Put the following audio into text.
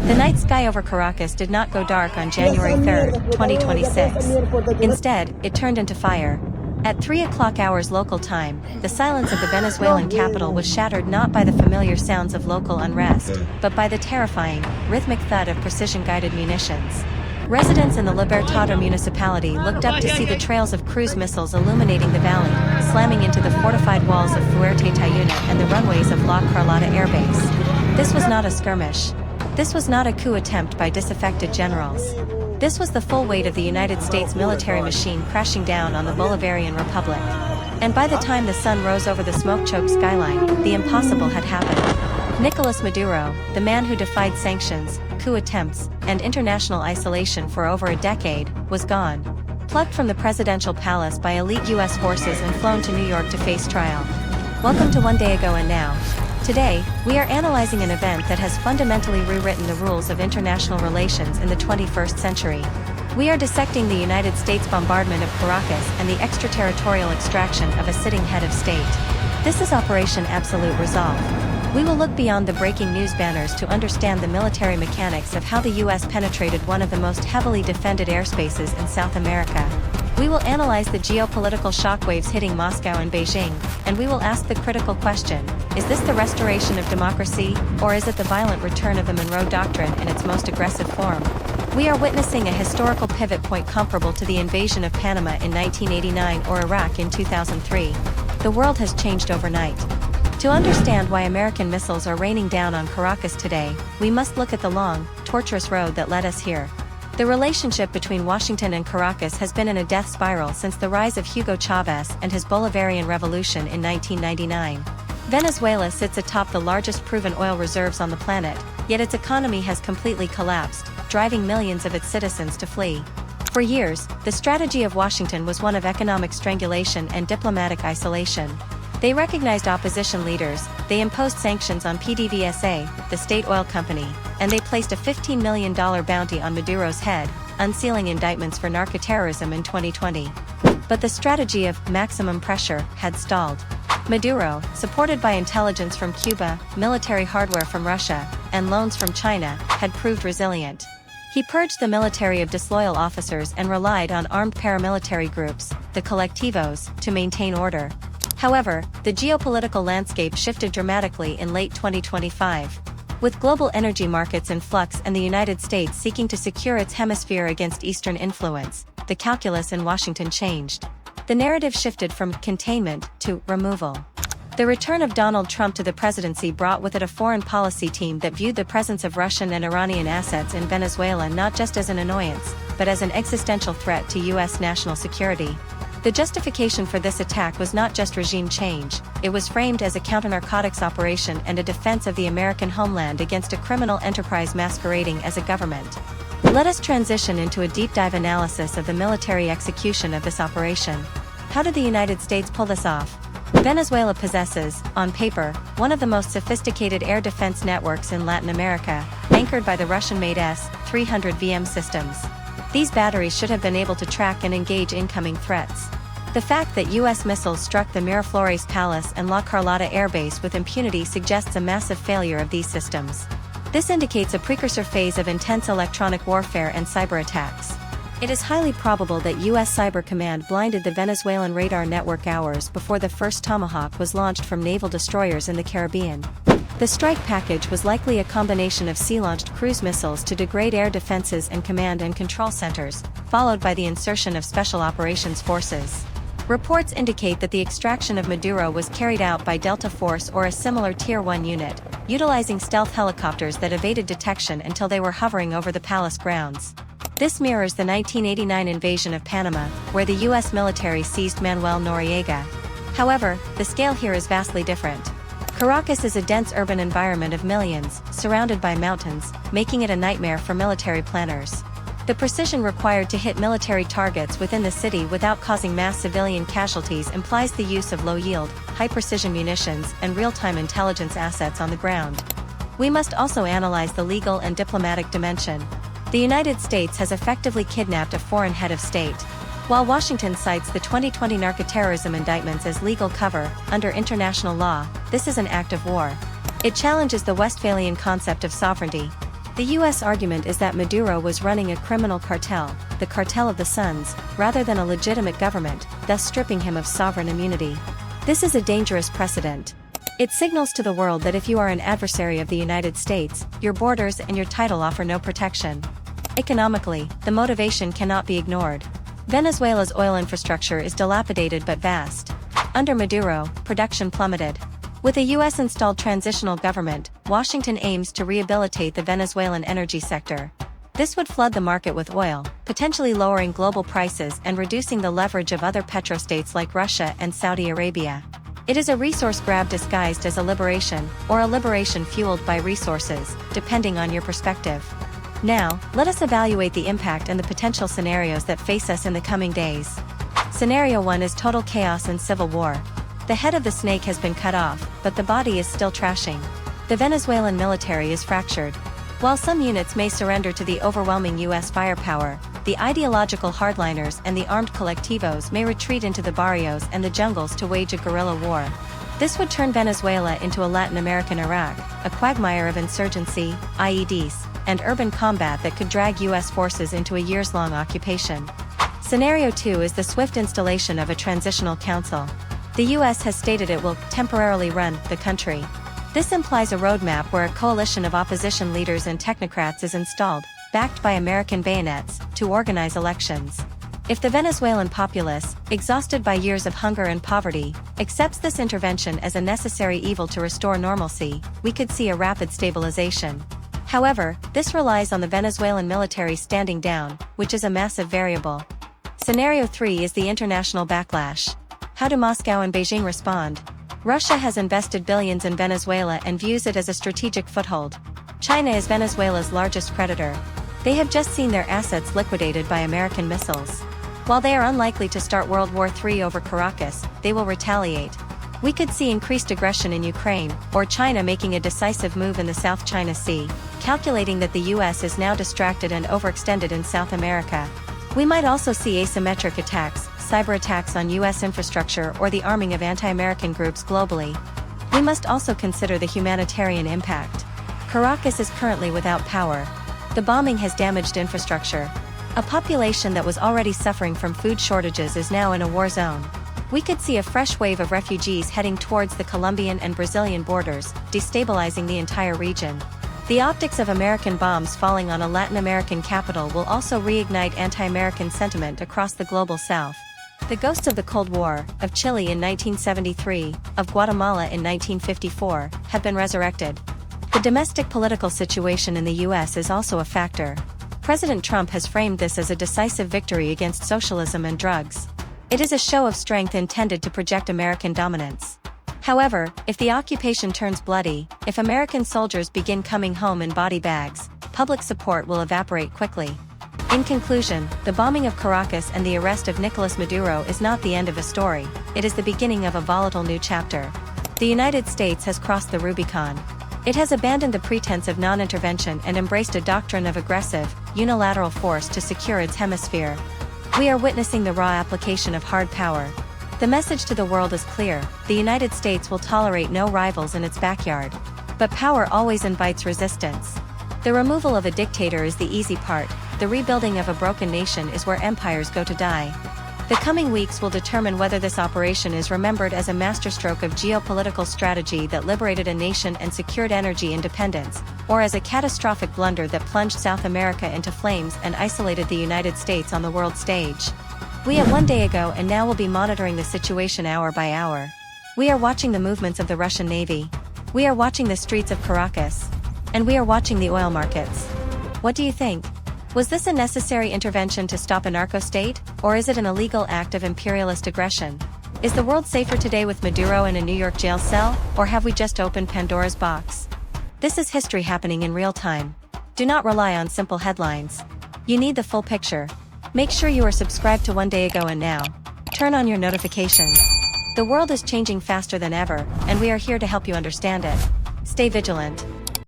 The night sky over Caracas did not go dark on January 3, 2026. Instead, it turned into fire. At 3 o'clock hours local time, the silence of the Venezuelan capital was shattered not by the familiar sounds of local unrest, but by the terrifying, rhythmic thud of precision-guided munitions. Residents in the Libertador municipality looked up to see the trails of cruise missiles illuminating the valley, slamming into the fortified walls of Fuerte Tayuna and the runways of La Carlota Air Base. This was not a skirmish. This was not a coup attempt by disaffected generals. This was the full weight of the United States military machine crashing down on the Bolivarian Republic. And by the time the sun rose over the smoke-choked skyline, the impossible had happened. Nicolas Maduro, the man who defied sanctions, coup attempts, and international isolation for over a decade, was gone. Plucked from the presidential palace by elite U.S. forces and flown to New York to face trial. Welcome to One Day Ago and Now. Today, we are analyzing an event that has fundamentally rewritten the rules of international relations in the 21st century. We are dissecting the United States bombardment of Caracas and the extraterritorial extraction of a sitting head of state. This is Operation Absolute Resolve. We will look beyond the breaking news banners to understand the military mechanics of how the U.S. penetrated one of the most heavily defended airspaces in South America. We will analyze the geopolitical shockwaves hitting Moscow and Beijing, and we will ask the critical question, is this the restoration of democracy, or is it the violent return of the Monroe Doctrine in its most aggressive form? We are witnessing a historical pivot point comparable to the invasion of Panama in 1989 or Iraq in 2003. The world has changed overnight. To understand why American missiles are raining down on Caracas today, we must look at the long, tortuous road that led us here. The relationship between Washington and Caracas has been in a death spiral since the rise of Hugo Chavez and his Bolivarian Revolution in 1999. Venezuela sits atop the largest proven oil reserves on the planet, yet its economy has completely collapsed, driving millions of its citizens to flee. For years, the strategy of Washington was one of economic strangulation and diplomatic isolation. They recognized opposition leaders, they imposed sanctions on PDVSA, the state oil company, and they placed a $15 million bounty on Maduro's head, unsealing indictments for narcoterrorism in 2020. But the strategy of maximum pressure had stalled. Maduro, supported by intelligence from Cuba, military hardware from Russia, and loans from China, had proved resilient. He purged the military of disloyal officers and relied on armed paramilitary groups, the colectivos, to maintain order. However, the geopolitical landscape shifted dramatically in late 2025. With global energy markets in flux and the United States seeking to secure its hemisphere against Eastern influence, the calculus in Washington changed. The narrative shifted from containment to removal. The return of Donald Trump to the presidency brought with it a foreign policy team that viewed the presence of Russian and Iranian assets in Venezuela not just as an annoyance, but as an existential threat to U.S. national security. The justification for this attack was not just regime change, it was framed as a counter-narcotics operation and a defense of the American homeland against a criminal enterprise masquerading as a government. Let us transition into a deep dive analysis of the military execution of this operation. How did the United States pull this off? Venezuela possesses, on paper, one of the most sophisticated air defense networks in Latin America, anchored by the Russian-made S-300 systems. These batteries should have been able to track and engage incoming threats. The fact that U.S. missiles struck the Miraflores Palace and La Carlota Air Base with impunity suggests a massive failure of these systems. This indicates a precursor phase of intense electronic warfare and cyber attacks. It is highly probable that U.S. Cyber Command blinded the Venezuelan radar network hours before the first Tomahawk was launched from naval destroyers in the Caribbean. The strike package was likely a combination of sea-launched cruise missiles to degrade air defenses and command and control centers, followed by the insertion of special operations forces. Reports indicate that the extraction of Maduro was carried out by deltaforce or a similar Tier 1 unit, utilizing stealth helicopters that evaded detection until they were hovering over the palace grounds. This mirrors the 1989 invasion of Panama, where the U.S. military seized Manuel Noriega. However, the scale here is vastly different. Caracas is a dense urban environment of millions, surrounded by mountains, making it a nightmare for military planners. The precision required to hit military targets within the city without causing mass civilian casualties implies the use of low-yield, high-precision munitions and real-time intelligence assets on the ground. We must also analyze the legal and diplomatic dimension. The United States has effectively kidnapped a foreign head of state. While Washington cites the 2020 narcoterrorism indictments as legal cover, under international law, this is an act of war. It challenges the Westphalian concept of sovereignty. The US argument is that Maduro was running a criminal cartel, the cartel of the suns, rather than a legitimate government, thus stripping him of sovereign immunity. This is a dangerous precedent. It signals to the world that if you are an adversary of the United States, your borders and your title offer no protection. Economically, the motivation cannot be ignored. Venezuela's oil infrastructure is dilapidated but vast. Under Maduro, production plummeted. With a US-installed transitional government, Washington aims to rehabilitate the Venezuelan energy sector. This would flood the market with oil, potentially lowering global prices and reducing the leverage of other petrostates like Russia and Saudi Arabia. It is a resource grab disguised as a liberation, or a liberation fueled by resources, depending on your perspective. Now, let us evaluate the impact and the potential scenarios that face us in the coming days. Scenario 1 is total chaos and civil war. The head of the snake has been cut off, but the body is still trashing. The Venezuelan military is fractured. While some units may surrender to the overwhelming US firepower, the ideological hardliners and the armed colectivos may retreat into the barrios and the jungles to wage a guerrilla war. This would turn Venezuela into a Latin American Iraq, a quagmire of insurgency, IEDs, and urban combat that could drag US forces into a years-long occupation. Scenario 2 is the swift installation of a transitional council. The US has stated it will temporarily run the country. This implies a roadmap where a coalition of opposition leaders and technocrats is installed, backed by American bayonets, to organize elections. If the Venezuelan populace, exhausted by years of hunger and poverty, accepts this intervention as a necessary evil to restore normalcy, we could see a rapid stabilization. However, this relies on the Venezuelan military standing down, which is a massive variable. Scenario 3 is the international backlash. How do Moscow and Beijing respond? Russia has invested billions in Venezuela and views it as a strategic foothold. China is Venezuela's largest creditor. They have just seen their assets liquidated by American missiles. While they are unlikely to start World War III over Caracas, they will retaliate. We could see increased aggression in Ukraine, or China making a decisive move in the South China Sea, calculating that the US is now distracted and overextended in South America. We might also see asymmetric attacks, cyber attacks on US infrastructure or the arming of anti-American groups globally. We must also consider the humanitarian impact. Caracas is currently without power. The bombing has damaged infrastructure. A population that was already suffering from food shortages is now in a war zone. We could see a fresh wave of refugees heading towards the Colombian and Brazilian borders, destabilizing the entire region. The optics of American bombs falling on a Latin American capital will also reignite anti-American sentiment across the global south. The ghosts of the Cold War, of Chile in 1973, of Guatemala in 1954, have been resurrected. The domestic political situation in the US is also a factor. President Trump has framed this as a decisive victory against socialism and drugs. It is a show of strength intended to project American dominance. However, if the occupation turns bloody, if American soldiers begin coming home in body bags, public support will evaporate quickly. In conclusion, the bombing of Caracas and the arrest of Nicolas Maduro is not the end of a story, it is the beginning of a volatile new chapter. The United States has crossed the Rubicon. It has abandoned the pretense of non-intervention and embraced a doctrine of aggressive, unilateral force to secure its hemisphere. We are witnessing the raw application of hard power. The message to the world is clear: the United States will tolerate no rivals in its backyard. But power always invites resistance. The removal of a dictator is the easy part, the rebuilding of a broken nation is where empires go to die. The coming weeks will determine whether this operation is remembered as a masterstroke of geopolitical strategy that liberated a nation and secured energy independence, or as a catastrophic blunder that plunged South America into flames and isolated the United States on the world stage. We had 1 day ago and now will be monitoring the situation hour by hour. We are watching the movements of the Russian Navy. We are watching the streets of Caracas. And we are watching the oil markets. What do you think? Was this a necessary intervention to stop a narco-state, or is it an illegal act of imperialist aggression? Is the world safer today with Maduro in a New York jail cell, or have we just opened Pandora's box? This is history happening in real time. Do not rely on simple headlines. You need the full picture. Make sure you are subscribed to 1 Day Ago and now. Turn on your notifications. The world is changing faster than ever, and we are here to help you understand it. Stay vigilant.